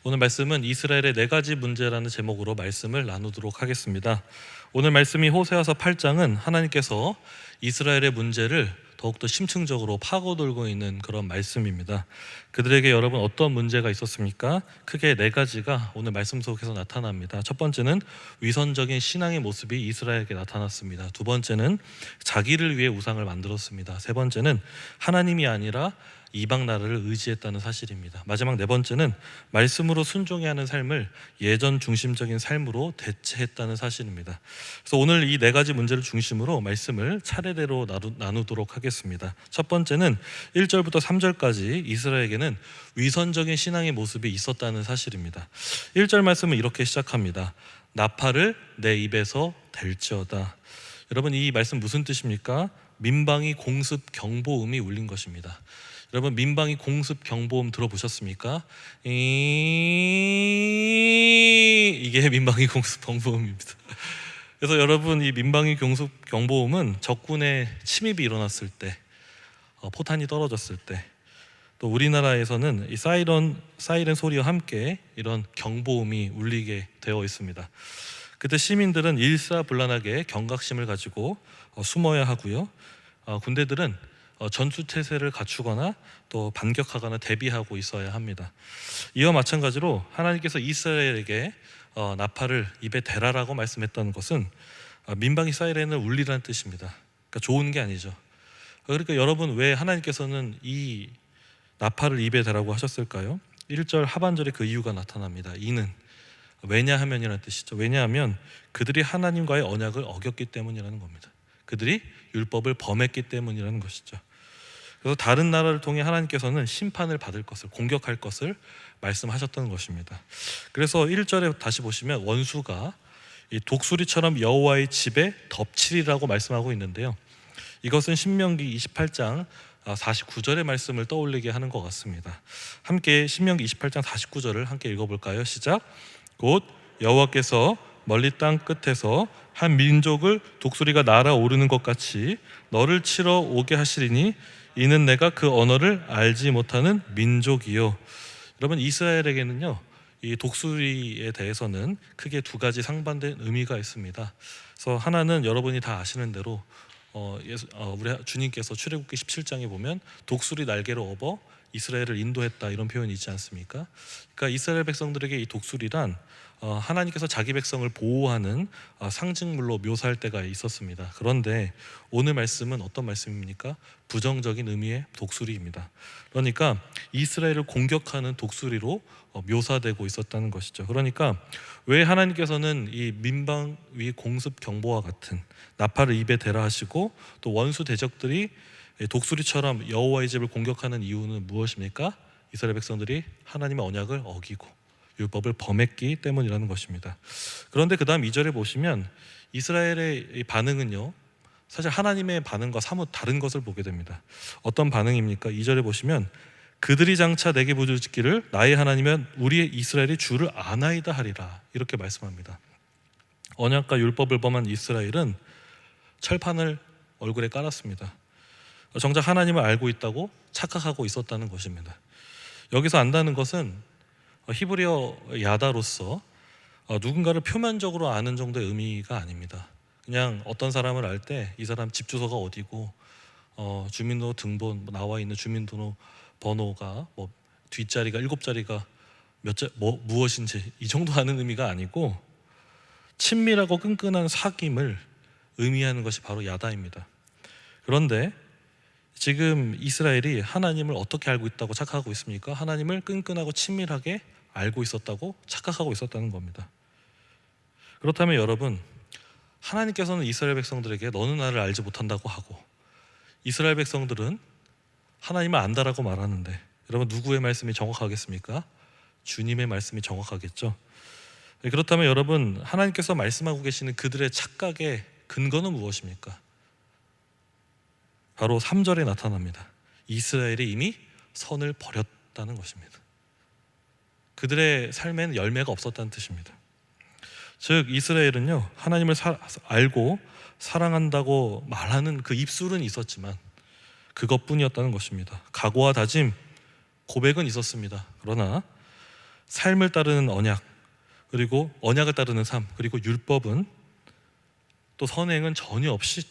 오늘 말씀은 이스라엘의 네 가지 문제라는 제목으로 말씀을 나누도록 하겠습니다. 오늘 말씀이 호세아서 8장은 하나님께서 이스라엘의 문제를 더욱더 심층적으로 파고들고 있는 그런 말씀입니다. 그들에게 여러분 어떤 문제가 있었습니까? 크게 네 가지가 오늘 말씀 속에서 나타납니다. 첫 번째는 위선적인 신앙의 모습이 이스라엘에게 나타났습니다. 두 번째는 자기를 위해 우상을 만들었습니다. 세 번째는 하나님이 아니라 이방 나라를 의지했다는 사실입니다. 마지막 네 번째는 말씀으로 순종해야 하는 삶을 예전 중심적인 삶으로 대체했다는 사실입니다. 그래서 오늘 이 네 가지 문제를 중심으로 말씀을 차례대로 나누도록 하겠습니다. 첫 번째는 1절부터 3절까지 이스라엘에게는 위선적인 신앙의 모습이 있었다는 사실입니다. 1절 말씀은 이렇게 시작합니다. 나팔을 내 입에서 댈지어다. 여러분, 이 말씀 무슨 뜻입니까? 민방위 공습 경보음이 울린 것입니다. 여러분, 민방위 공습 경보음 들어보셨습니까? 이게 민방위 공습 경보음입니다. 그래서 여러분, 이 민방위 공습 경보음은 적군의 침입이 일어났을 때, 포탄이 떨어졌을 때, 또 우리나라에서는 이 사이렌 소리와 함께 이런 경보음이 울리게 되어 있습니다. 그때 시민들은 일사불란하게 경각심을 가지고 숨어야 하고요. 군대들은 전투태세를 갖추거나 또 반격하거나 대비하고 있어야 합니다. 이와 마찬가지로 하나님께서 이스라엘에게 나팔을 입에 대라라고 말씀했던 것은 민방위 사이렌을 울리라는 뜻입니다. 그러니까 좋은 게 아니죠. 그러니까 여러분, 왜 하나님께서는 이 나팔을 입에 대라고 하셨을까요? 1절 하반절에 그 이유가 나타납니다. 이는 왜냐하면이라는 뜻이죠. 왜냐하면 그들이 하나님과의 언약을 어겼기 때문이라는 겁니다. 그들이 율법을 범했기 때문이라는 것이죠. 그래서 다른 나라를 통해 하나님께서는 심판을 받을 것을, 공격할 것을 말씀하셨던 것입니다. 그래서 1절에 다시 보시면 원수가 이 독수리처럼 여호와의 집에 덮치리라고 말씀하고 있는데요, 이것은 신명기 28장 49절의 말씀을 떠올리게 하는 것 같습니다. 함께 신명기 28장 49절을 함께 읽어볼까요? 시작. 곧 여호와께서 멀리 땅 끝에서 한 민족을 독수리가 날아오르는 것 같이 너를 치러 오게 하시리니 이는 내가 그 언어를 알지 못하는 민족이요. 여러분, 이스라엘에게는요, 이 독수리에 대해서는 크게 두 가지 상반된 의미가 있습니다. 그래서 하나는 여러분이 다 아시는 대로 우리 주님께서 출애굽기 17장에 보면 독수리 날개로 업어 이스라엘을 인도했다, 이런 표현이 있지 않습니까? 그러니까 이스라엘 백성들에게 이 독수리란 하나님께서 자기 백성을 보호하는 상징물로 묘사할 때가 있었습니다. 그런데 오늘 말씀은 어떤 말씀입니까? 부정적인 의미의 독수리입니다. 그러니까 이스라엘을 공격하는 독수리로 묘사되고 있었다는 것이죠. 그러니까 왜 하나님께서는 이 민방위 공습 경보와 같은 나팔을 입에 대라 하시고 또 원수 대적들이 독수리처럼 여호와의 집을 공격하는 이유는 무엇입니까? 이스라엘 백성들이 하나님의 언약을 어기고 율법을 범했기 때문이라는 것입니다. 그런데 그 다음 2절에 보시면 이스라엘의 반응은요, 사실 하나님의 반응과 사뭇 다른 것을 보게 됩니다. 어떤 반응입니까? 2절에 보시면 그들이 장차 내게 부르짖기를 나의 하나님은 우리의 이스라엘이 주를 아나이다 하리라, 이렇게 말씀합니다. 언약과 율법을 범한 이스라엘은 철판을 얼굴에 깔았습니다. 정작 하나님을 알고 있다고 착각하고 있었다는 것입니다. 여기서 안다는 것은 히브리어 야다로서 누군가를 표면적으로 아는 정도의 의미가 아닙니다. 그냥 어떤 사람을 알 때 이 사람 집 주소가 어디고 주민등록 등본 나와 있는 주민등록 번호가 뒷자리가 7자리가 무엇인지 이 정도 아는 의미가 아니고 친밀하고 끈끈한 사귐을 의미하는 것이 바로 야다입니다. 그런데 지금 이스라엘이 하나님을 어떻게 알고 있다고 착각하고 있습니까? 하나님을 끈끈하고 친밀하게 알고 있었다고 착각하고 있었다는 겁니다. 그렇다면 여러분, 하나님께서는 이스라엘 백성들에게 너는 나를 알지 못한다고 하고 이스라엘 백성들은 하나님을 안다라고 말하는데, 여러분, 누구의 말씀이 정확하겠습니까? 주님의 말씀이 정확하겠죠. 그렇다면 여러분, 하나님께서 말씀하고 계시는 그들의 착각의 근거는 무엇입니까? 바로 3절에 나타납니다. 이스라엘이 이미 선을 버렸다는 것입니다. 그들의 삶에는 열매가 없었다는 뜻입니다. 즉 이스라엘은요, 하나님을 알고 사랑한다고 말하는 그 입술은 있었지만 그것뿐이었다는 것입니다. 각오와 다짐, 고백은 있었습니다. 그러나 삶을 따르는 언약, 그리고 언약을 따르는 삶, 그리고 율법은 또 선행은 전혀 없이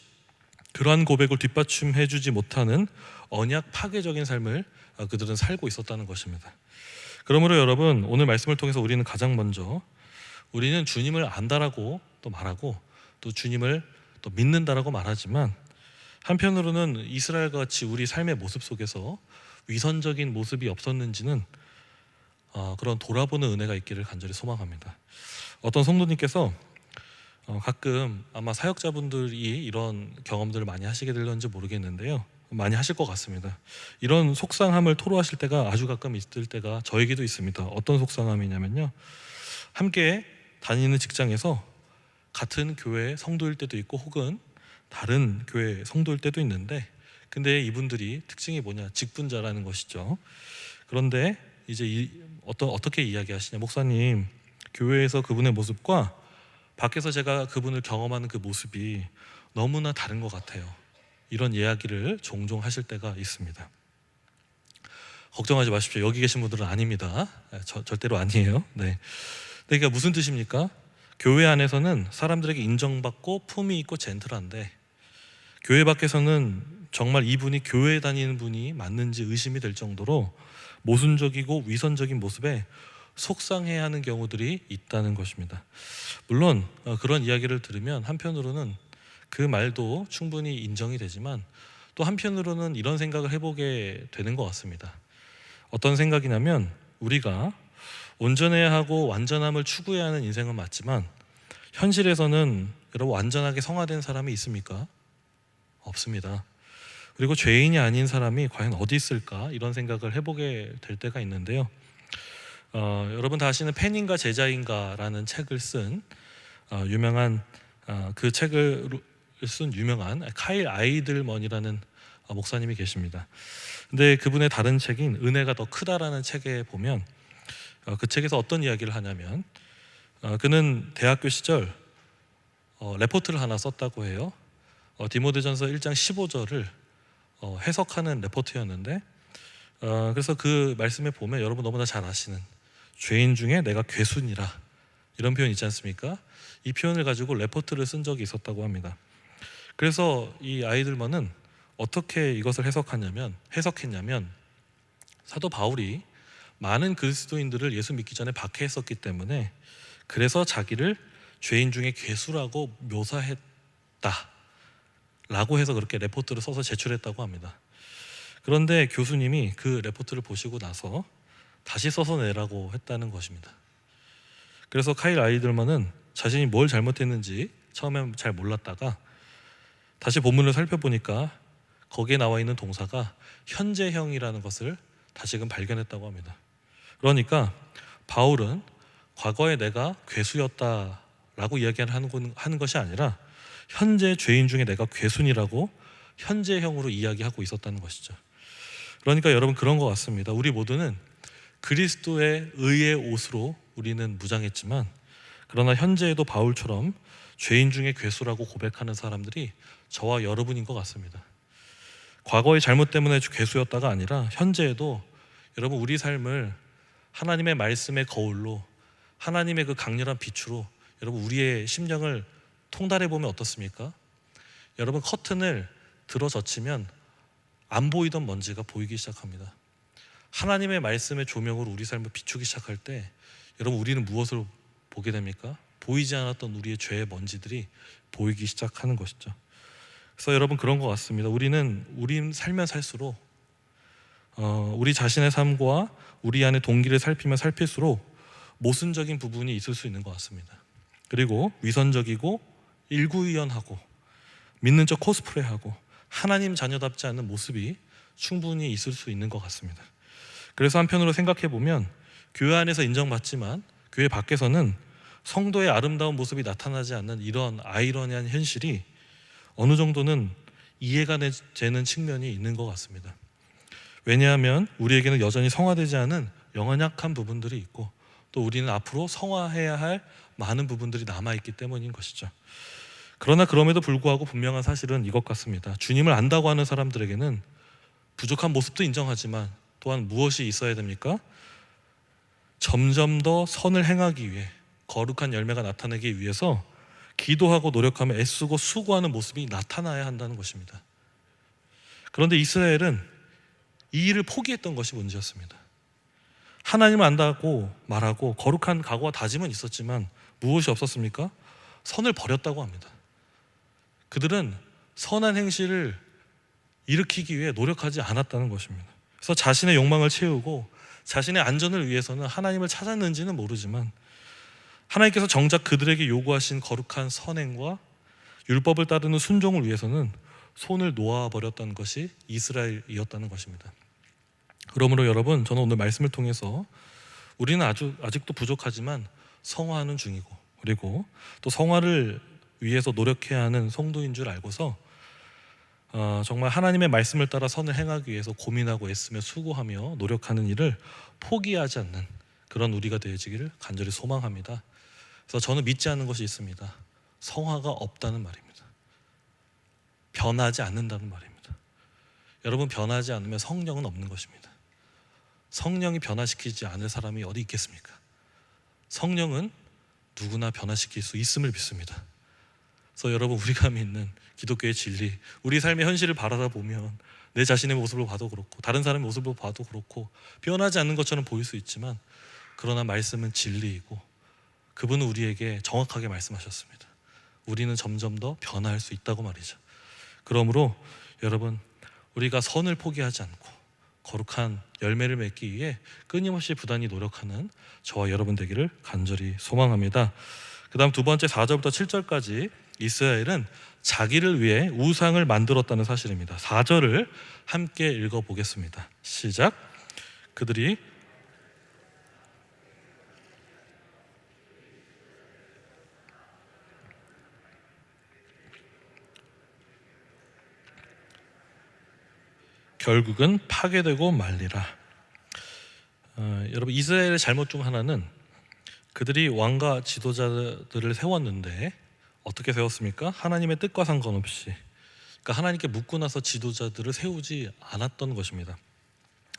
그러한 고백을 뒷받침해주지 못하는 언약 파괴적인 삶을 그들은 살고 있었다는 것입니다. 그러므로 여러분, 오늘 말씀을 통해서 우리는 가장 먼저 우리는 주님을 안다라고 또 말하고 또 주님을 또 믿는다라고 말하지만 한편으로는 이스라엘과 같이 우리 삶의 모습 속에서 위선적인 모습이 없었는지는 그런 돌아보는 은혜가 있기를 간절히 소망합니다. 어떤 성도님께서 가끔 아마 사역자분들이 이런 경험들을 많이 하시게 되는지 모르겠는데요, 많이 하실 것 같습니다. 이런 속상함을 토로하실 때가 아주 가끔 있을 때가 저에게도 있습니다. 어떤 속상함이냐면요, 함께 다니는 직장에서 같은 교회 성도일 때도 있고 혹은 다른 교회 성도일 때도 있는데, 근데 이분들이 특징이 뭐냐, 직분자라는 것이죠. 그런데 이제 어떻게 이야기하시냐, 목사님, 교회에서 그분의 모습과 밖에서 제가 그분을 경험하는 그 모습이 너무나 다른 것 같아요. 이런 이야기를 종종 하실 때가 있습니다. 걱정하지 마십시오. 여기 계신 분들은 아닙니다. 절대로 아니에요. 네. 그러니까 무슨 뜻입니까? 교회 안에서는 사람들에게 인정받고 품위 있고 젠틀한데 교회 밖에서는 정말 이분이 교회에 다니는 분이 맞는지 의심이 될 정도로 모순적이고 위선적인 모습에 속상해하는 경우들이 있다는 것입니다. 물론 그런 이야기를 들으면 한편으로는 그 말도 충분히 인정이 되지만 또 한편으로는 이런 생각을 해보게 되는 것 같습니다. 어떤 생각이냐면, 우리가 온전해야 하고 완전함을 추구해야 하는 인생은 맞지만 현실에서는 여러분 완전하게 성화된 사람이 있습니까? 없습니다. 그리고 죄인이 아닌 사람이 과연 어디 있을까, 이런 생각을 해보게 될 때가 있는데요, 여러분 다 아시는 팬인가 제자인가라는 책을 쓴 유명한 그 책을 쓴 유명한 카일 아이들먼이라는 목사님이 계십니다. 근데 그분의 다른 책인 은혜가 더 크다라는 책에 보면 그 책에서 어떤 이야기를 하냐면, 그는 대학교 시절 레포트를 하나 썼다고 해요. 디모데전서 1장 15절을 해석하는 레포트였는데, 그래서 그 말씀에 보면 여러분 너무나 잘 아시는 죄인 중에 내가 괴순이라, 이런 표현 있지 않습니까? 이 표현을 가지고 레포트를 쓴 적이 있었다고 합니다. 그래서 이 아이들만은 어떻게 이것을 해석했냐면 사도 바울이 많은 그리스도인들을 예수 믿기 전에 박해했었기 때문에 그래서 자기를 죄인 중에 괴수라고 묘사했다 라고 해서 그렇게 레포트를 써서 제출했다고 합니다. 그런데 교수님이 그 레포트를 보시고 나서 다시 써서 내라고 했다는 것입니다. 그래서 카일 아이들만은 자신이 뭘 잘못했는지 처음엔 잘 몰랐다가 다시 본문을 살펴보니까 거기에 나와 있는 동사가 현재형이라는 것을 다시금 발견했다고 합니다. 그러니까 바울은 과거에 내가 괴수였다라고 이야기하는 것이 아니라 현재 죄인 중에 내가 괴순이라고 현재형으로 이야기하고 있었다는 것이죠. 그러니까 여러분 그런 것 같습니다. 우리 모두는 그리스도의 의의 옷으로 우리는 무장했지만 그러나 현재에도 바울처럼 죄인 중에 괴수라고 고백하는 사람들이 저와 여러분인 것 같습니다. 과거의 잘못 때문에 괴수였다가 아니라 현재에도 여러분 우리 삶을 하나님의 말씀의 거울로, 하나님의 그 강렬한 빛으로 여러분 우리의 심령을 통달해 보면 어떻습니까? 여러분 커튼을 들어 젖히면 안 보이던 먼지가 보이기 시작합니다. 하나님의 말씀의 조명으로 우리 삶을 비추기 시작할 때 여러분 우리는 무엇을 보게 됩니까? 보이지 않았던 우리의 죄의 먼지들이 보이기 시작하는 것이죠. 그래서 여러분 그런 것 같습니다. 우린 살면 살수록 우리 자신의 삶과 우리 안의 동기를 살피면 살필수록 모순적인 부분이 있을 수 있는 것 같습니다. 그리고 위선적이고 일구이연하고 믿는 척 코스프레하고 하나님 자녀답지 않은 모습이 충분히 있을 수 있는 것 같습니다. 그래서 한편으로 생각해 보면 교회 안에서 인정받지만 교회 밖에서는 성도의 아름다운 모습이 나타나지 않는 이런 아이러니한 현실이 어느 정도는 이해가 되는 측면이 있는 것 같습니다. 왜냐하면 우리에게는 여전히 성화되지 않은 연약한 부분들이 있고 또 우리는 앞으로 성화해야 할 많은 부분들이 남아있기 때문인 것이죠. 그러나 그럼에도 불구하고 분명한 사실은 이것 같습니다. 주님을 안다고 하는 사람들에게는 부족한 모습도 인정하지만 또한 무엇이 있어야 됩니까? 점점 더 선을 행하기 위해, 거룩한 열매가 나타나기 위해서 기도하고 노력하며 애쓰고 수고하는 모습이 나타나야 한다는 것입니다. 그런데 이스라엘은 이 일을 포기했던 것이 문제였습니다. 하나님을 안다고 말하고 거룩한 각오와 다짐은 있었지만 무엇이 없었습니까? 선을 버렸다고 합니다. 그들은 선한 행실을 일으키기 위해 노력하지 않았다는 것입니다. 그래서 자신의 욕망을 채우고 자신의 안전을 위해서는 하나님을 찾았는지는 모르지만 하나님께서 정작 그들에게 요구하신 거룩한 선행과 율법을 따르는 순종을 위해서는 손을 놓아버렸다는 것이 이스라엘이었다는 것입니다. 그러므로 여러분, 저는 오늘 말씀을 통해서 우리는 아직도 부족하지만 성화하는 중이고, 그리고 또 성화를 위해서 노력해야 하는 성도인 줄 알고서 정말 하나님의 말씀을 따라 선을 행하기 위해서 고민하고 애쓰며 수고하며 노력하는 일을 포기하지 않는 그런 우리가 되어지기를 간절히 소망합니다. 그래서 저는 믿지 않는 것이 있습니다. 성화가 없다는 말입니다. 변하지 않는다는 말입니다. 여러분, 변하지 않으면 성령은 없는 것입니다. 성령이 변화시키지 않을 사람이 어디 있겠습니까? 성령은 누구나 변화시킬 수 있음을 믿습니다. 그래서 여러분, 우리가 믿는 기독교의 진리, 우리 삶의 현실을 바라다 보면 내 자신의 모습을 봐도 그렇고 다른 사람의 모습을 봐도 그렇고 변하지 않는 것처럼 보일 수 있지만, 그러나 말씀은 진리이고 그분은 우리에게 정확하게 말씀하셨습니다. 우리는 점점 더 변화할 수 있다고 말이죠. 그러므로 여러분, 우리가 선을 포기하지 않고 거룩한 열매를 맺기 위해 끊임없이 부단히 노력하는 저와 여러분 되기를 간절히 소망합니다. 그 다음 두 번째 4절부터 7절까지 이스라엘은 자기를 위해 우상을 만들었다는 사실입니다. 4절을 함께 읽어보겠습니다. 시작. 그들이 결국은 파괴되고 말리라. 여러분, 이스라엘의 잘못 중 하나는 그들이 왕과 지도자들을 세웠는데 어떻게 세웠습니까? 하나님의 뜻과 상관없이, 그러니까 하나님께 묻고 나서 지도자들을 세우지 않았던 것입니다.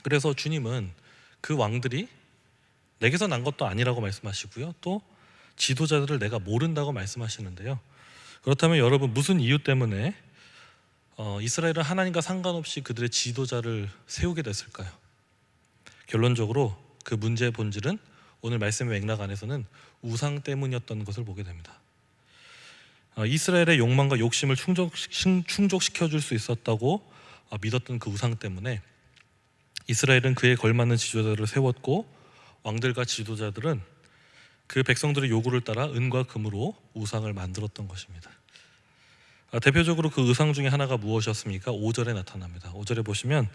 그래서 주님은 그 왕들이 내게서 난 것도 아니라고 말씀하시고요, 또 지도자들을 내가 모른다고 말씀하시는데요. 그렇다면 여러분, 무슨 이유 때문에 이스라엘은 하나님과 상관없이 그들의 지도자를 세우게 됐을까요? 결론적으로 그 문제의 본질은 오늘 말씀의 맥락 안에서는 우상 때문이었던 것을 보게 됩니다. 이스라엘의 욕망과 욕심을 충족시켜줄 수 있었다고 믿었던 그 우상 때문에 이스라엘은 그에 걸맞는 지도자들을 세웠고, 왕들과 지도자들은 그 백성들의 요구를 따라 은과 금으로 우상을 만들었던 것입니다. 대표적으로 그 우상 중에 하나가 무엇이었습니까? 5절에 나타납니다. 5절에 보시면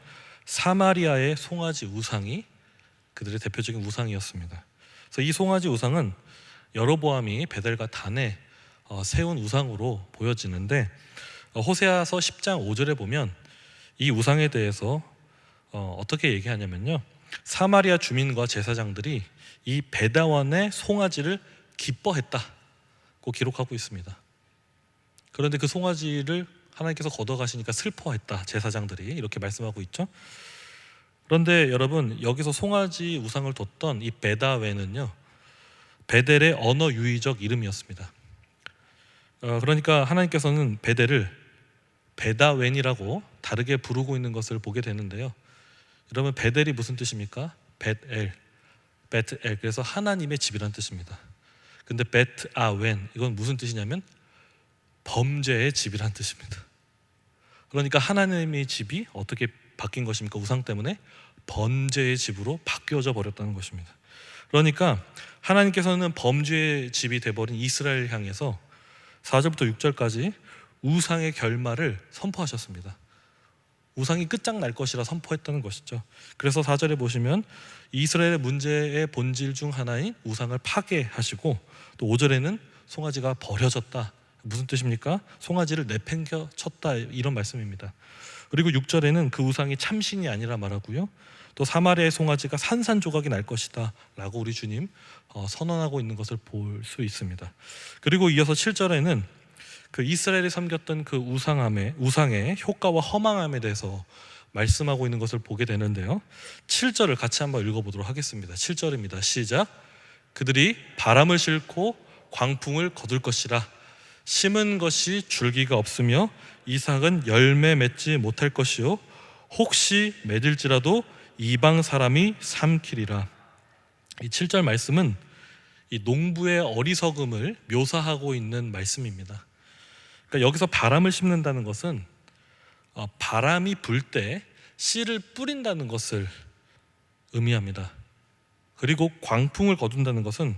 사마리아의 송아지 우상이 그들의 대표적인 우상이었습니다. 그래서 이 송아지 우상은 여로보암이 베델과 단에 세운 우상으로 보여지는데, 호세아서 10장 5절에 보면 이 우상에 대해서 어떻게 얘기하냐면요, 사마리아 주민과 제사장들이 이 베다원의 송아지를 기뻐했다고 기록하고 있습니다. 그런데 그 송아지를 하나님께서 걷어가시니까 슬퍼했다, 제사장들이 이렇게 말씀하고 있죠. 그런데 여러분, 여기서 송아지 우상을 뒀던 이 베다웬은요, 베델의 언어 유의적 이름이었습니다. 그러니까 하나님께서는 베델을 베다웬이라고 다르게 부르고 있는 것을 보게 되는데요. 여러분, 베델이 무슨 뜻입니까? 베트엘, 그래서 하나님의 집이라는 뜻입니다. 근데 베트아웬, 이건 무슨 뜻이냐면 범죄의 집이라는 뜻입니다. 그러니까 하나님의 집이 어떻게 바뀐 것입니까? 우상 때문에 범죄의 집으로 바뀌어져 버렸다는 것입니다. 그러니까 하나님께서는 범죄의 집이 돼버린 이스라엘 향해서 4절부터 6절까지 우상의 결말을 선포하셨습니다. 우상이 끝장날 것이라 선포했다는 것이죠. 그래서 4절에 보시면 이스라엘의 문제의 본질 중 하나인 우상을 파괴하시고, 또 5절에는 송아지가 버려졌다. 무슨 뜻입니까? 송아지를 내팽겨 쳤다, 이런 말씀입니다. 그리고 6절에는 그 우상이 참신이 아니라 말하고요, 또 사마리아의 송아지가 산산조각이 날 것이다 라고 우리 주님 선언하고 있는 것을 볼 수 있습니다. 그리고 이어서 7절에는 그 이스라엘이 섬겼던 그 우상의 효과와 허망함에 대해서 말씀하고 있는 것을 보게 되는데요. 7절을 같이 한번 읽어보도록 하겠습니다. 7절입니다. 시작. 그들이 바람을 싣고 광풍을 거둘 것이라. 심은 것이 줄기가 없으며 이삭은 열매 맺지 못할 것이요 혹시 맺을지라도 이방 사람이 삼키리라. 이 7절 말씀은 이 농부의 어리석음을 묘사하고 있는 말씀입니다. 그러니까 여기서 바람을 심는다는 것은 바람이 불 때 씨를 뿌린다는 것을 의미합니다. 그리고 광풍을 거둔다는 것은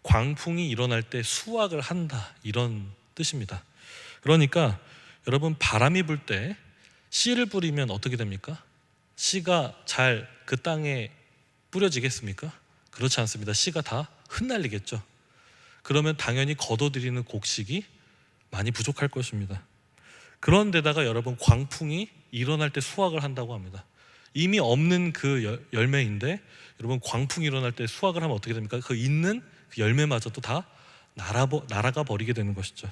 광풍이 일어날 때 수확을 한다, 이런 뜻입니다. 그러니까 여러분, 바람이 불 때 씨를 뿌리면 어떻게 됩니까? 씨가 잘 그 땅에 뿌려지겠습니까? 그렇지 않습니다. 씨가 다 흩날리겠죠. 그러면 당연히 거둬들이는 곡식이 많이 부족할 것입니다. 그런데다가 여러분, 광풍이 일어날 때 수확을 한다고 합니다. 이미 없는 그 열매인데 여러분, 광풍이 일어날 때 수확을 하면 어떻게 됩니까? 그 있는 그 열매마저도 다 날아가 버리게 되는 것이죠.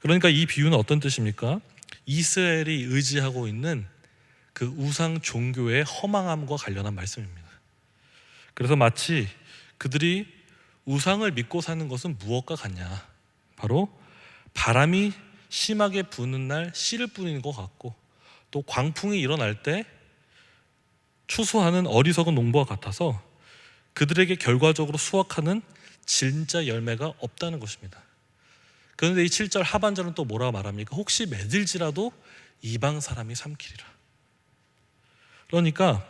그러니까 이 비유는 어떤 뜻입니까? 이스라엘이 의지하고 있는 그 우상 종교의 허망함과 관련한 말씀입니다. 그래서 마치 그들이 우상을 믿고 사는 것은 무엇과 같냐? 바로 바람이 심하게 부는 날 씨를 뿌리는 것 같고, 또 광풍이 일어날 때 추수하는 어리석은 농부와 같아서 그들에게 결과적으로 수확하는 진짜 열매가 없다는 것입니다. 그런데 이 7절 하반절은 또 뭐라 말합니까? 혹시 맺을지라도 이방 사람이 삼키리라. 그러니까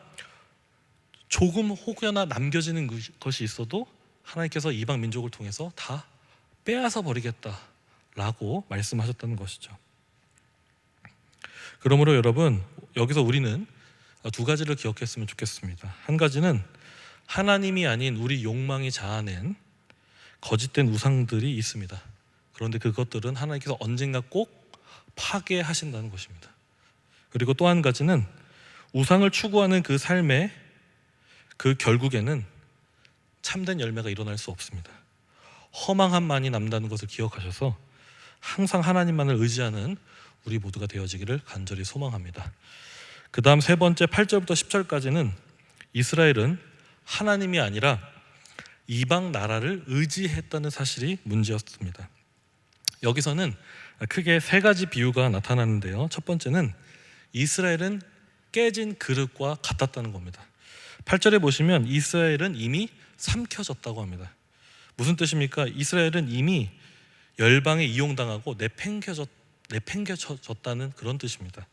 조금 혹여나 남겨지는 것이 있어도 하나님께서 이방 민족을 통해서 다 빼앗아 버리겠다라고 말씀하셨다는 것이죠. 그러므로 여러분, 여기서 우리는 두 가지를 기억했으면 좋겠습니다. 한 가지는 하나님이 아닌 우리 욕망이 자아낸 거짓된 우상들이 있습니다. 그런데 그것들은 하나님께서 언젠가 꼭 파괴하신다는 것입니다. 그리고 또 한 가지는 우상을 추구하는 그 삶의 그 결국에는 참된 열매가 일어날 수 없습니다. 허망함만이 남다는 것을 기억하셔서 항상 하나님만을 의지하는 우리 모두가 되어지기를 간절히 소망합니다. 그 다음 세 번째 8절부터 10절까지는 이스라엘은 하나님이 아니라 이방 나라를 의지했다는 사실이 문제였습니다. 여기서는 크게 세 가지 비유가 나타나는데요. 첫 번째는 이스라엘은 깨진 그릇과 같았다는 겁니다. 8절에 보시면 이스라엘은 이미 삼켜졌다고 합니다. 무슨 뜻입니까? 이스라엘은 이미 열방에 이용당하고 내팽겨졌다는 그런 뜻입니다.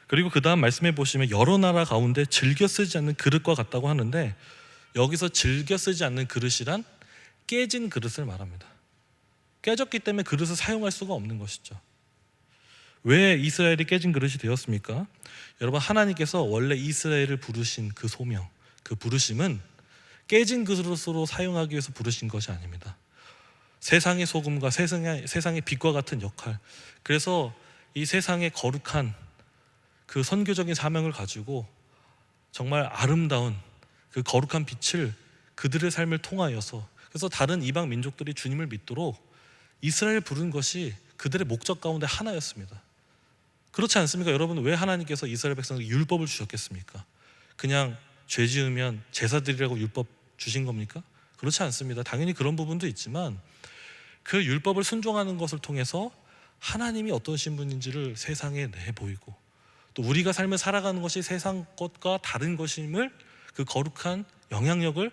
그리고 그 다음 말씀해 보시면 여러 나라 가운데 즐겨 쓰지 않는 그릇과 같다고 하는데, 여기서 즐겨 쓰지 않는 그릇이란 깨진 그릇을 말합니다. 깨졌기 때문에 그릇을 사용할 수가 없는 것이죠. 왜 이스라엘이 깨진 그릇이 되었습니까? 여러분, 하나님께서 원래 이스라엘을 부르신 그 소명, 그 부르심은 깨진 그릇으로 사용하기 위해서 부르신 것이 아닙니다. 세상의 소금과 세상의 빛과 같은 역할, 그래서 이 세상의 거룩한 그 선교적인 사명을 가지고 정말 아름다운 그 거룩한 빛을 그들의 삶을 통하여서, 그래서 다른 이방 민족들이 주님을 믿도록 이스라엘 부른 것이 그들의 목적 가운데 하나였습니다. 그렇지 않습니까? 여러분, 왜 하나님께서 이스라엘 백성에게 율법을 주셨겠습니까? 그냥 죄 지으면 제사 드리라고 율법 주신 겁니까? 그렇지 않습니다. 당연히 그런 부분도 있지만 그 율법을 순종하는 것을 통해서 하나님이 어떤 신분인지를 세상에 내보이고, 또 우리가 삶을 살아가는 것이 세상 것과 다른 것임을, 그 거룩한 영향력을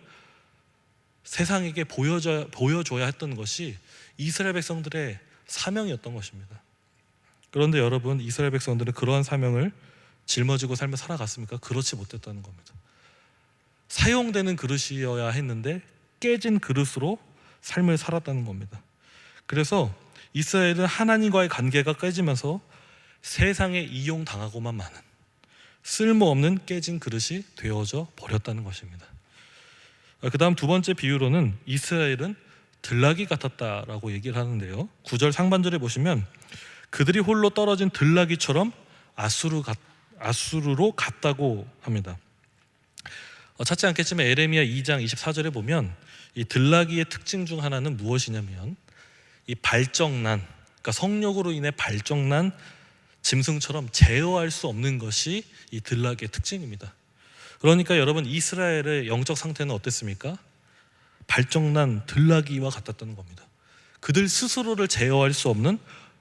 세상에게 보여줘야 했던 것이 이스라엘 백성들의 사명이었던 것입니다. 그런데 여러분, 이스라엘 백성들은 그러한 사명을 짊어지고 삶을 살아갔습니까? 그렇지 못했다는 겁니다. 사용되는 그릇이어야 했는데 깨진 그릇으로 삶을 살았다는 겁니다. 그래서 이스라엘은 하나님과의 관계가 깨지면서 세상에 이용당하고만 마는 쓸모없는 깨진 그릇이 되어져 버렸다는 것입니다. 그 다음 두 번째 비유로는 이스라엘은 들락이 같았다라고 얘기를 하는데요. 9절 상반절에 보시면 그들이 홀로 떨어진 들락이처럼 아수르로 갔다고 합니다. 찾지 않겠지만 에레미야 2장 24절에 보면 이 들락이의 특징 중 하나는 무엇이냐면 이 발정난, 그러니까 성욕으로 인해 발정난 짐승처럼 제어할 수 없는 것이 이 들락의 특징입니다. 그러니까 여러분, 이스라엘의 영적 상태는 어땠습니까? 발정난 들나귀와 같았다는 겁니다. 그들 스스로를 제어할 수 없는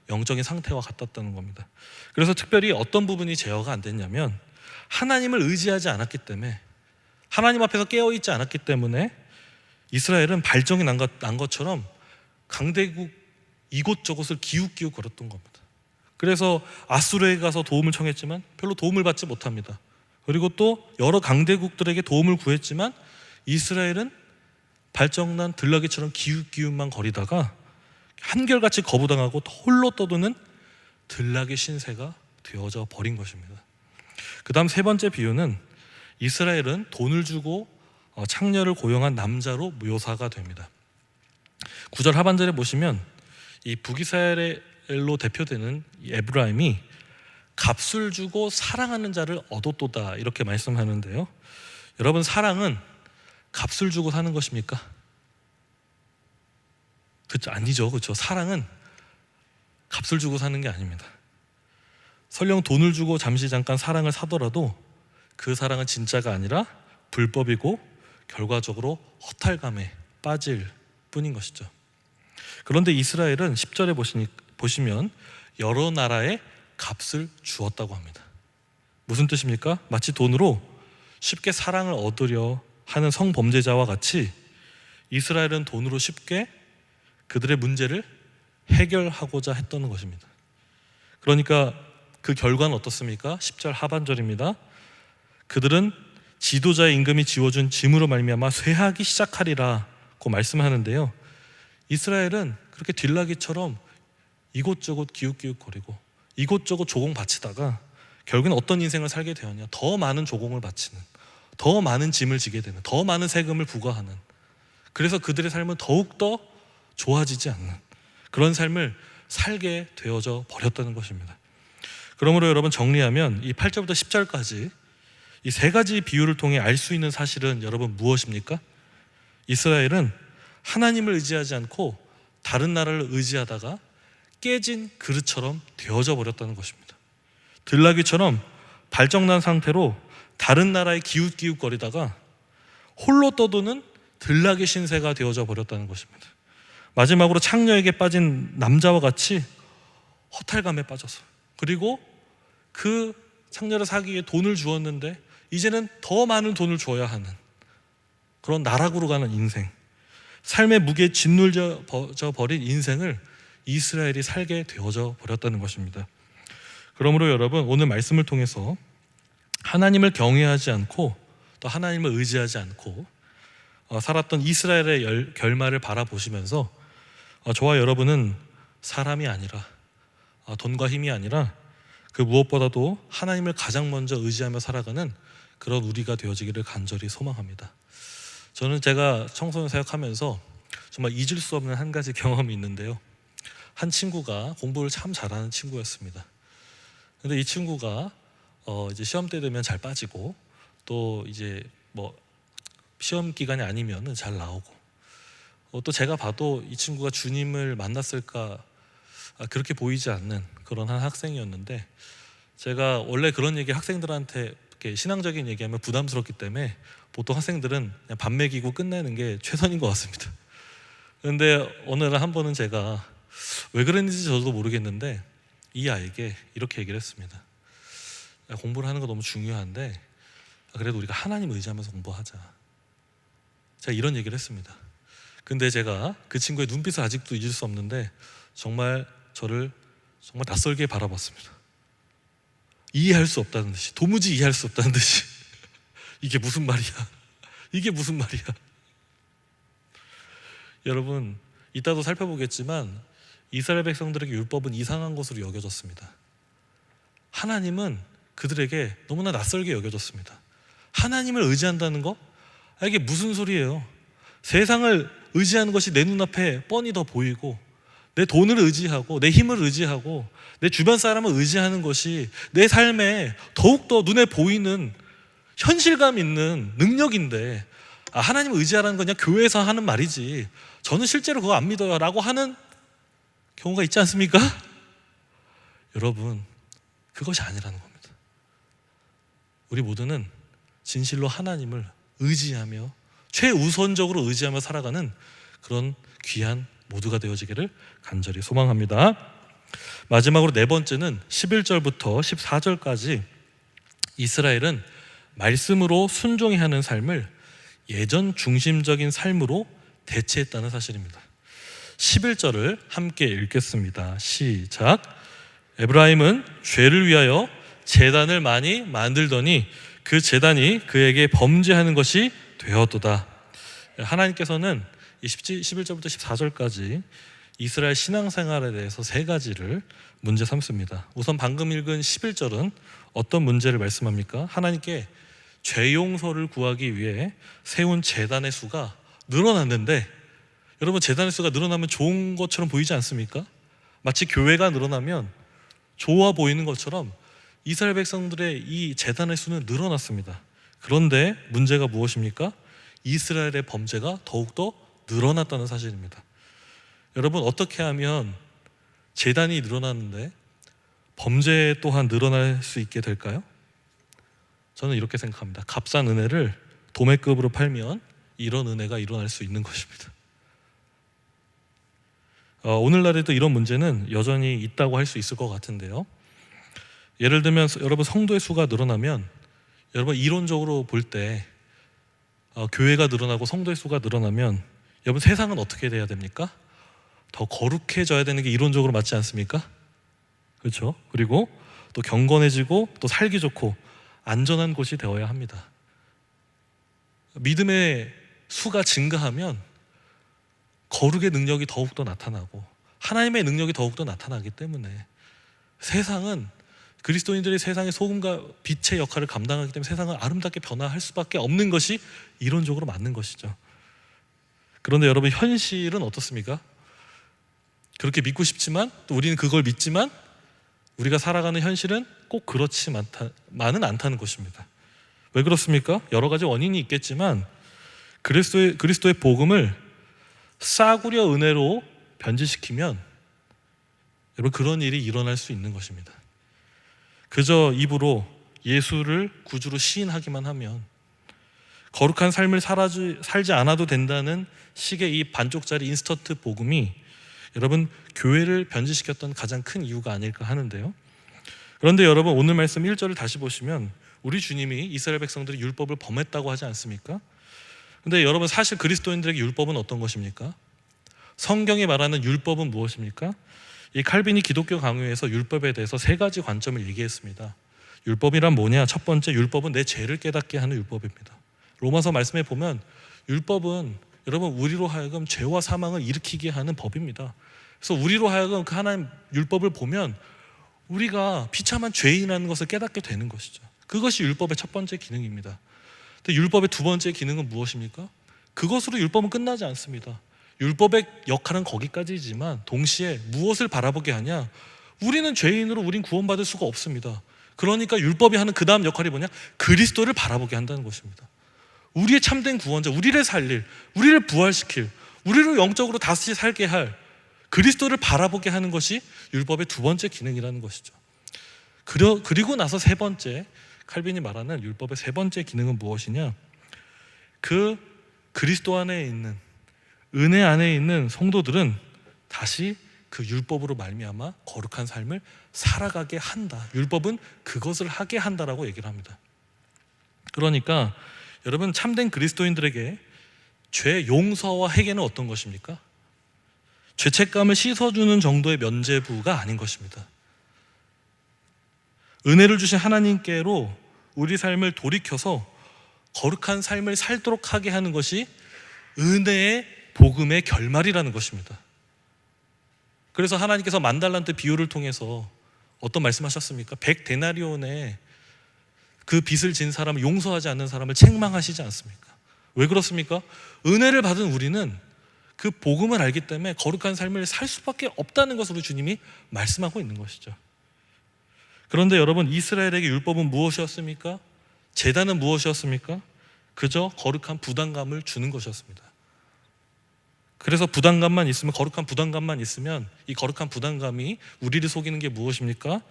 영적인 상태와 같았다는 겁니다. 그래서 특별히 어떤 부분이 제어가 안 됐냐면, 하나님을 의지하지 않았기 때문에, 하나님 앞에서 깨어있지 않았기 때문에 이스라엘은 발정이 난 것처럼 강대국 이곳저곳을 기웃기웃 거렸던 겁니다. 그래서 아수르에 가서 도움을 청했지만 별로 도움을 받지 못합니다. 그리고 또 여러 강대국들에게 도움을 구했지만 이스라엘은 발정난 들나귀처럼 기웃기웃만 거리다가 한결같이 거부당하고 홀로 떠도는 들나귀 신세가 되어져 버린 것입니다. 그 다음 세 번째 비유는 이스라엘은 돈을 주고 창녀를 고용한 남자로 묘사가 됩니다. 9절 하반절에 보시면 이 북이스라엘로 대표되는 이 에브라임이 값을 주고 사랑하는 자를 얻었도다, 이렇게 말씀하는데요. 여러분, 사랑은 값을 주고 사는 것입니까? 그렇죠? 아니죠. 그렇죠? 사랑은 값을 주고 사는 게 아닙니다. 설령 돈을 주고 잠시 잠깐 사랑을 사더라도 그 사랑은 진짜가 아니라 불법이고 결과적으로 허탈감에 빠질 뿐인 것이죠. 그런데 이스라엘은 10절에 보시면 여러 나라에 값을 주었다고 합니다. 무슨 뜻입니까? 마치 돈으로 쉽게 사랑을 얻으려 하는 성범죄자와 같이 이스라엘은 돈으로 쉽게 그들의 문제를 해결하고자 했던 것입니다. 그러니까 그 결과는 어떻습니까? 10절 하반절입니다. 그들은 지도자의 임금이 지워준 짐으로 말미암아 쇠하기 시작하리라고 말씀하는데요. 이스라엘은 그렇게 딜라기처럼 이곳저곳 기웃기웃거리고 이곳저곳 조공 바치다가 결국엔 어떤 인생을 살게 되었냐? 더 많은 조공을 바치는, 더 많은 짐을 지게 되는, 더 많은 세금을 부과하는, 그래서 그들의 삶은 더욱더 좋아지지 않는 그런 삶을 살게 되어져 버렸다는 것입니다. 그러므로 여러분, 정리하면 이 8절부터 10절까지 이 세 가지 비유를 통해 알 수 있는 사실은 여러분 무엇입니까? 이스라엘은 하나님을 의지하지 않고 다른 나라를 의지하다가 깨진 그릇처럼 되어져 버렸다는 것입니다. 들나귀처럼 발정난 상태로 다른 나라에 기웃기웃거리다가 홀로 떠도는 들나귀 신세가 되어져 버렸다는 것입니다. 마지막으로 창녀에게 빠진 남자와 같이 허탈감에 빠져서, 그리고 그 창녀를 사기 위해 돈을 주었는데 이제는 더 많은 돈을 줘야 하는 그런 나락으로 가는 인생, 삶의 무게에 짓눌려 버린 인생을 이스라엘이 살게 되어져 버렸다는 것입니다. 그러므로 여러분, 오늘 말씀을 통해서 하나님을 경외하지 않고 또 하나님을 의지하지 않고 살았던 이스라엘의 결말을 바라보시면서 저와 여러분은 사람이 아니라, 돈과 힘이 아니라 그 무엇보다도 하나님을 가장 먼저 의지하며 살아가는 그런 우리가 되어지기를 간절히 소망합니다. 저는 제가 청소년 사역하면서 정말 잊을 수 없는 한 가지 경험이 있는데요. 한 친구가 공부를 참 잘하는 친구였습니다. 근데 이 친구가 이제 시험 때 되면 잘 빠지고, 또 이제 뭐 시험 기간이 아니면 잘 나오고, 또 제가 봐도 이 친구가 주님을 만났을까 그렇게 보이지 않는 그런 한 학생이었는데, 제가 원래 그런 얘기 학생들한테 이렇게 신앙적인 얘기하면 부담스럽기 때문에 보통 학생들은 그냥 밥 먹이고 끝내는 게 최선인 것 같습니다. 그런데 어느 날 한 번은 제가 왜 그랬는지 저도 모르겠는데 이 아이에게 이렇게 얘기를 했습니다. 공부를 하는 거 너무 중요한데 그래도 우리가 하나님 의지하면서 공부하자. 제가 이런 얘기를 했습니다. 근데 제가 그 친구의 눈빛을 아직도 잊을 수 없는데 정말 저를 정말 낯설게 바라봤습니다. 이해할 수 없다는 듯이, 도무지 이해할 수 없다는 듯이 이게 무슨 말이야? 이게 무슨 말이야? 여러분, 이따도 살펴보겠지만 이스라엘 백성들에게 율법은 이상한 것으로 여겨졌습니다. 하나님은 그들에게 너무나 낯설게 여겨졌습니다. 하나님을 의지한다는 거? 이게 무슨 소리예요? 세상을 의지하는 것이 내 눈앞에 뻔히 더 보이고, 내 돈을 의지하고 내 힘을 의지하고 내 주변 사람을 의지하는 것이 내 삶에 더욱더 눈에 보이는 현실감 있는 능력인데, 하나님을 의지하라는 건 그냥 교회에서 하는 말이지 저는 실제로 그거 안 믿어요 라고 하는 경우가 있지 않습니까? 여러분, 그것이 아니라는 겁니다. 우리 모두는 진실로 하나님을 의지하며 최우선적으로 의지하며 살아가는 그런 귀한 모두가 되어지기를 간절히 소망합니다. 마지막으로 네 번째는 11절부터 14절까지 이스라엘은 말씀으로 순종해야 하는 삶을 예전 중심적인 삶으로 대체했다는 사실입니다. 11절을 함께 읽겠습니다. 시작. 에브라임은 죄를 위하여 제단을 많이 만들더니 그 제단이 그에게 범죄하는 것이 되었도다. 하나님께서는 11절부터 14절까지 이스라엘 신앙생활에 대해서 세 가지를 문제 삼습니다. 우선 방금 읽은 11절은 어떤 문제를 말씀합니까? 하나님께 죄 용서를 구하기 위해 세운 제단의 수가 늘어났는데, 여러분, 제단의 수가 늘어나면 좋은 것처럼 보이지 않습니까? 마치 교회가 늘어나면 좋아 보이는 것처럼 이스라엘 백성들의 이 제단의 수는 늘어났습니다. 그런데 문제가 무엇입니까? 이스라엘의 범죄가 더욱더 늘어났다는 사실입니다. 여러분, 어떻게 하면 제단이 늘어나는데 범죄 또한 늘어날 수 있게 될까요? 저는 이렇게 생각합니다. 값싼 은혜를 도매급으로 팔면 이런 은혜가 일어날 수 있는 것입니다. 오늘날에도 이런 문제는 여전히 있다고 할 수 있을 것 같은데요. 예를 들면 여러분, 성도의 수가 늘어나면, 여러분 이론적으로 볼 때 교회가 늘어나고 성도의 수가 늘어나면 여러분 세상은 어떻게 돼야 됩니까? 더 거룩해져야 되는 게 이론적으로 맞지 않습니까? 그렇죠? 그리고 또 경건해지고 또 살기 좋고 안전한 곳이 되어야 합니다. 믿음의 수가 증가하면 거룩의 능력이 더욱더 나타나고 하나님의 능력이 더욱더 나타나기 때문에 세상은, 그리스도인들이 세상의 소금과 빛의 역할을 감당하기 때문에 세상을 아름답게 변화할 수밖에 없는 것이 이론적으로 맞는 것이죠. 그런데 여러분, 현실은 어떻습니까? 그렇게 믿고 싶지만 또 우리는 그걸 믿지만 우리가 살아가는 현실은 꼭 그렇지만은 않다는 것입니다. 왜 그렇습니까? 여러 가지 원인이 있겠지만 그리스도의 복음을 싸구려 은혜로 변질시키면 여러분, 그런 일이 일어날 수 있는 것입니다. 그저 입으로 예수를 구주로 시인하기만 하면 거룩한 삶을 살지 않아도 된다는 식의 이 반쪽짜리 인스턴트 복음이 여러분, 교회를 변질시켰던 가장 큰 이유가 아닐까 하는데요. 그런데 여러분, 오늘 말씀 1절을 다시 보시면 우리 주님이 이스라엘 백성들이 율법을 범했다고 하지 않습니까? 근데 여러분, 사실 그리스도인들에게 율법은 어떤 것입니까? 성경이 말하는 율법은 무엇입니까? 이 칼빈이 기독교 강요에서 율법에 대해서 세 가지 관점을 얘기했습니다. 율법이란 뭐냐? 첫 번째, 율법은 내 죄를 깨닫게 하는 율법입니다. 로마서 말씀에 보면 율법은 여러분, 우리로 하여금 죄와 사망을 일으키게 하는 법입니다. 그래서 우리로 하여금 그 하나님 율법을 보면 우리가 비참한 죄인이라는 것을 깨닫게 되는 것이죠. 그것이 율법의 첫 번째 기능입니다. 근데 율법의 두 번째 기능은 무엇입니까? 그것으로 율법은 끝나지 않습니다. 율법의 역할은 거기까지지만 동시에 무엇을 바라보게 하냐? 우리는 죄인으로 우린 구원받을 수가 없습니다. 그러니까 율법이 하는 그 다음 역할이 뭐냐? 그리스도를 바라보게 한다는 것입니다. 우리의 참된 구원자, 우리를 살릴, 우리를 부활시킬, 우리를 영적으로 다시 살게 할 그리스도를 바라보게 하는 것이 율법의 두 번째 기능이라는 것이죠. 그리고 나서 세 번째, 칼빈이 말하는 율법의 세 번째 기능은 무엇이냐? 그 그리스도 안에 있는, 은혜 안에 있는 성도들은 다시 그 율법으로 말미암아 거룩한 삶을 살아가게 한다. 율법은 그것을 하게 한다라고 얘기를 합니다. 그러니까 여러분, 참된 그리스도인들에게 죄 용서와 회개는 어떤 것입니까? 죄책감을 씻어주는 정도의 면죄부가 아닌 것입니다. 은혜를 주신 하나님께로 우리 삶을 돌이켜서 거룩한 삶을 살도록 하게 하는 것이 은혜의 복음의 결말이라는 것입니다. 그래서 하나님께서 만달란트 비유를 통해서 어떤 말씀하셨습니까? 100데나리온의 그 빚을 진 사람을 용서하지 않는 사람을 책망하시지 않습니까? 왜 그렇습니까? 은혜를 받은 우리는 그 복음을 알기 때문에 거룩한 삶을 살 수밖에 없다는 것으로 주님이 말씀하고 있는 것이죠. 그런데 여러분, 이스라엘에게 율법은 무엇이었습니까? 제단은 무엇이었습니까? 그저 거룩한 부담감을 주는 것이었습니다. 그래서 부담감만 있으면, 거룩한 부담감만 있으면 이 거룩한 부담감이 우리를 속이는 게 무엇입니까?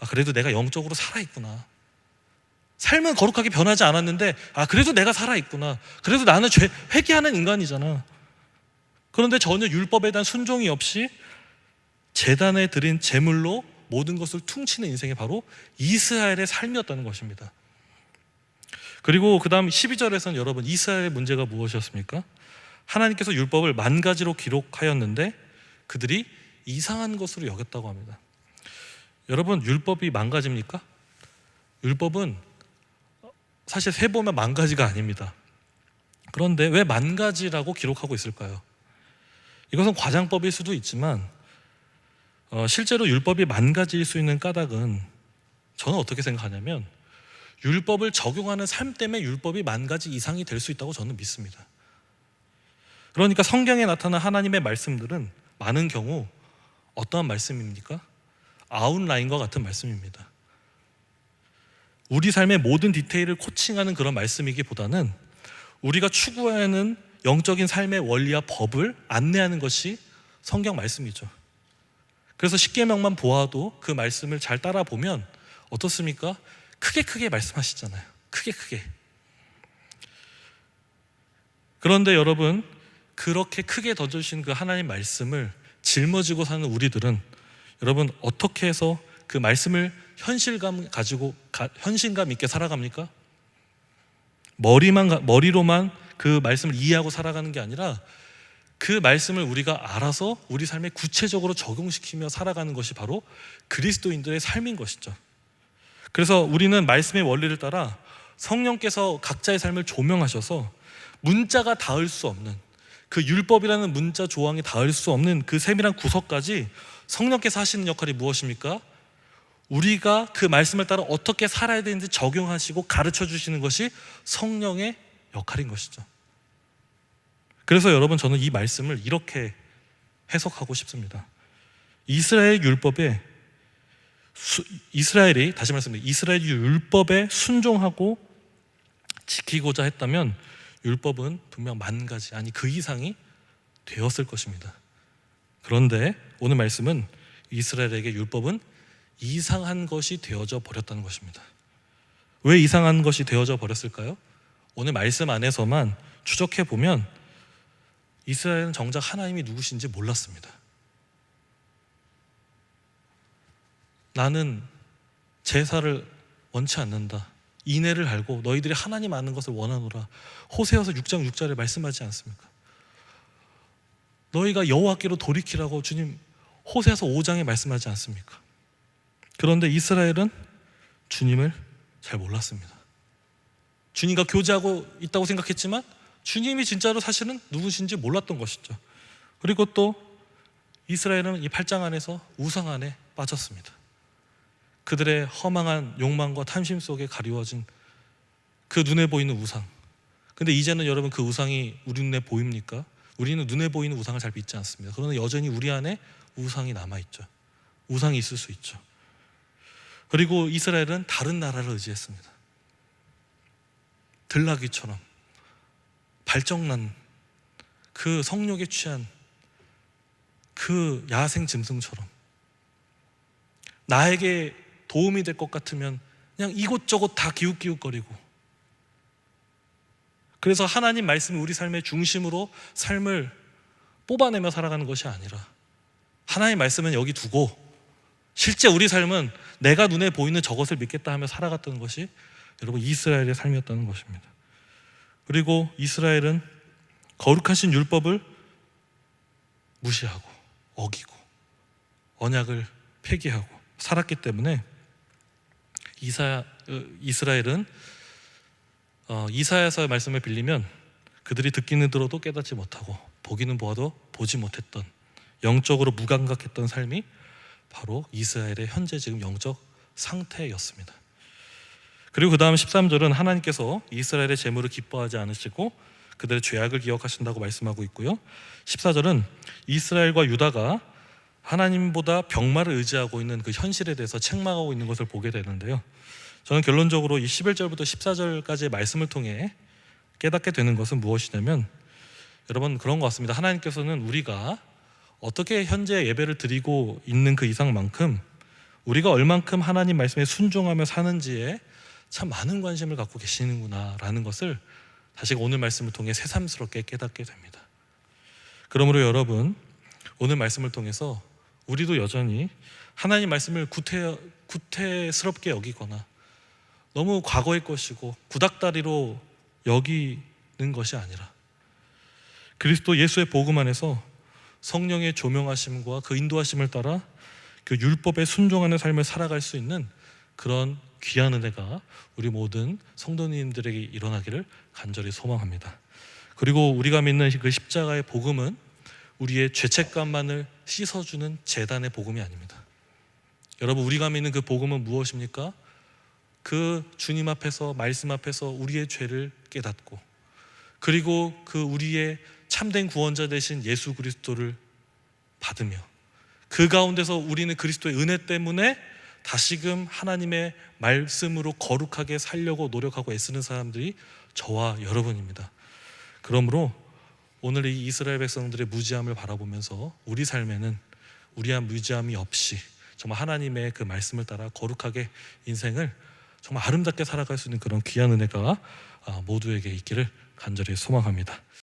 그래도 내가 영적으로 살아있구나. 삶은 거룩하게 변하지 않았는데 그래도 내가 살아있구나. 그래도 나는 회개하는 인간이잖아. 그런데 전혀 율법에 대한 순종이 없이 제단에 드린 제물로 모든 것을 퉁치는 인생이 바로 이스라엘의 삶이었다는 것입니다. 그리고 그 다음 12절에서는 여러분, 이스라엘의 문제가 무엇이었습니까? 하나님께서 율법을 10,000가지로 기록하였는데 그들이 이상한 것으로 여겼다고 합니다. 여러분, 율법이 10,000가지입니까? 율법은 사실 세보면 10,000가지가 아닙니다. 그런데 왜 10,000가지라고 기록하고 있을까요? 이것은 과장법일 수도 있지만 실제로 율법이 10,000가지일 수 있는 까닭은, 저는 어떻게 생각하냐면 율법을 적용하는 삶 때문에 율법이 10,000가지 이상이 될 수 있다고 저는 믿습니다. 그러니까 성경에 나타난 하나님의 말씀들은 많은 경우 어떠한 말씀입니까? 아웃라인과 같은 말씀입니다. 우리 삶의 모든 디테일을 코칭하는 그런 말씀이기보다는 우리가 추구하는 영적인 삶의 원리와 법을 안내하는 것이 성경 말씀이죠. 그래서 십계명만 보아도 그 말씀을 잘 따라 보면 어떻습니까? 크게 말씀하시잖아요. 크게. 그런데 여러분, 그렇게 크게 던져주신 그 하나님 말씀을 짊어지고 사는 우리들은 여러분, 어떻게 해서 그 말씀을 현실감 있게 살아갑니까? 머리로만 그 말씀을 이해하고 살아가는 게 아니라 그 말씀을 우리가 알아서 우리 삶에 구체적으로 적용시키며 살아가는 것이 바로 그리스도인들의 삶인 것이죠. 그래서 우리는 말씀의 원리를 따라 성령께서 각자의 삶을 조명하셔서 문자가 닿을 수 없는, 그 율법이라는 문자 조항이 닿을 수 없는 그 세밀한 구석까지 성령께서 하시는 역할이 무엇입니까? 우리가 그 말씀을 따라 어떻게 살아야 되는지 적용하시고 가르쳐 주시는 것이 성령의 역할인 것이죠. 그래서 여러분, 저는 이 말씀을 이렇게 해석하고 싶습니다. 이스라엘 율법에 이스라엘이 율법에 순종하고 지키고자 했다면 율법은 분명 10,000가지, 아니 그 이상이 되었을 것입니다. 그런데 오늘 말씀은 이스라엘에게 율법은 이상한 것이 되어져 버렸다는 것입니다. 왜 이상한 것이 되어져 버렸을까요? 오늘 말씀 안에서만 추적해 보면 이스라엘은 정작 하나님이 누구신지 몰랐습니다. 나는 제사를 원치 않는다, 인애를 알고 너희들이 하나님 아는 것을 원하노라, 호세아서 6장 6절에 말씀하지 않습니까? 너희가 여호와께로 돌이키라고 주님 호세아서 5장에 말씀하지 않습니까? 그런데 이스라엘은 주님을 잘 몰랐습니다. 주님과 교제하고 있다고 생각했지만 주님이 진짜로 사실은 누구신지 몰랐던 것이죠. 그리고 또 이스라엘은 이 8장 안에서 우상 안에 빠졌습니다. 그들의 허망한 욕망과 탐심 속에 가리워진 그 눈에 보이는 우상. 근데 이제는 여러분, 그 우상이 우리 눈에 보입니까? 우리는 눈에 보이는 우상을 잘 믿지 않습니다. 그러나 여전히 우리 안에 우상이 남아있죠. 우상이 있을 수 있죠. 그리고 이스라엘은 다른 나라를 의지했습니다. 들나귀처럼 발정난 그 성욕에 취한 그 야생 짐승처럼 나에게 도움이 될 것 같으면 그냥 이곳저곳 다 기웃기웃거리고, 그래서 하나님 말씀이 우리 삶의 중심으로 삶을 뽑아내며 살아가는 것이 아니라 하나님 말씀은 여기 두고 실제 우리 삶은 내가 눈에 보이는 저것을 믿겠다 하며 살아갔던 것이 여러분 이스라엘의 삶이었다는 것입니다. 그리고 이스라엘은 거룩하신 율법을 무시하고 어기고 언약을 폐기하고 살았기 때문에 이스라엘은 이사야서의 말씀을 빌리면 그들이 듣기는 들어도 깨닫지 못하고 보기는 보아도 보지 못했던, 영적으로 무감각했던 삶이 바로 이스라엘의 현재 지금 영적 상태였습니다. 그리고 그 다음 13절은 하나님께서 이스라엘의 재물을 기뻐하지 않으시고 그들의 죄악을 기억하신다고 말씀하고 있고요, 14절은 이스라엘과 유다가 하나님보다 병마를 의지하고 있는 그 현실에 대해서 책망하고 있는 것을 보게 되는데요, 저는 결론적으로 이 11절부터 14절까지의 말씀을 통해 깨닫게 되는 것은 무엇이냐면 여러분, 그런 것 같습니다. 하나님께서는 우리가 어떻게 현재 예배를 드리고 있는 그 이상만큼 우리가 얼만큼 하나님 말씀에 순종하며 사는지에 참 많은 관심을 갖고 계시는구나라는 것을 다시 오늘 말씀을 통해 새삼스럽게 깨닫게 됩니다. 그러므로 여러분, 오늘 말씀을 통해서 우리도 여전히 하나님 말씀을 구태스럽게 여기거나 너무 과거의 것이고 구닥다리로 여기는 것이 아니라 그리스도 예수의 복음 안에서 성령의 조명하심과 그 인도하심을 따라 그 율법에 순종하는 삶을 살아갈 수 있는 그런 귀한 은혜가 우리 모든 성도님들에게 일어나기를 간절히 소망합니다. 그리고 우리가 믿는 그 십자가의 복음은 우리의 죄책감만을 씻어주는 제단의 복음이 아닙니다. 여러분, 우리가 믿는 그 복음은 무엇입니까? 그 주님 앞에서, 말씀 앞에서 우리의 죄를 깨닫고 그리고 그 우리의 참된 구원자 되신 예수 그리스도를 받으며 그 가운데서 우리는 그리스도의 은혜 때문에 다시금 하나님의 말씀으로 거룩하게 살려고 노력하고 애쓰는 사람들이 저와 여러분입니다. 그러므로 오늘 이 이스라엘 백성들의 무지함을 바라보면서 우리 삶에는 우리한 무지함이 없이 정말 하나님의 그 말씀을 따라 거룩하게 인생을 정말 아름답게 살아갈 수 있는 그런 귀한 은혜가 모두에게 있기를 간절히 소망합니다.